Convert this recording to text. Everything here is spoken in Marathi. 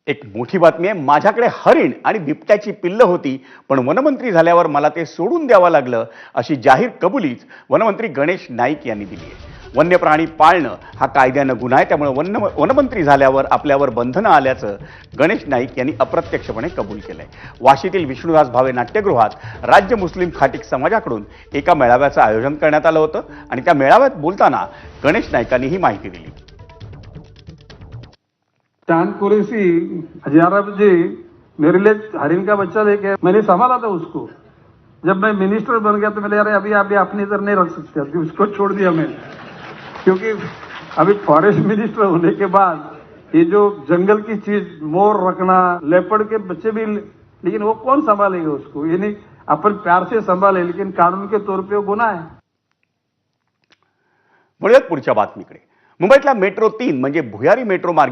एक मोठी बातमी आहे. माझ्याकडे हरिण आणि बिबट्याची पिल्लं होती, पण वनमंत्री झाल्यावर मला ते सोडून द्यावं लागलं, अशी जाहीर कबुलीच वनमंत्री गणेश नाईक यांनी दिली आहे. वन्य प्राणी पाळणं हा कायद्यानं गुन्हा आहे, त्यामुळे वनमंत्री झाल्यावर आपल्यावर बंधनं आल्याचं गणेश नाईक यांनी अप्रत्यक्षपणे कबूल केलंय. वाशीतील विष्णुदास भावे नाट्यगृहात राज्य मुस्लिम खाटीक समाजाकडून एका मेळाव्याचं आयोजन करण्यात आलं होतं आणि त्या मेळाव्यात बोलताना गणेश नाईकांनी ही माहिती दिली. चांद कुरैशी हजारा जी मेरे लिए हरिन का बच्चा लेके मैंने संभाला था उसको। जब मैं मिनिस्टर बन गया तो मैंने यार अभी अभी अपनी इधर नहीं रख सकते, अभी उसको छोड़ दिया मैंने, क्योंकि अभी फॉरेस्ट मिनिस्टर होने के बाद ये जो जंगल की चीज मोर रखना, लेपर्ड के बच्चे भी, लेकिन वो कौन संभालेगा उसको? ये नहीं, अपन प्यार से संभाले, लेकिन कानून के तौर पे वो गुन्हा है. वळूयात पुढच्या बातमीकडे. मुंबईतल्या मेट्रो 3 म्हणजे भुयारी मेट्रो मार्ग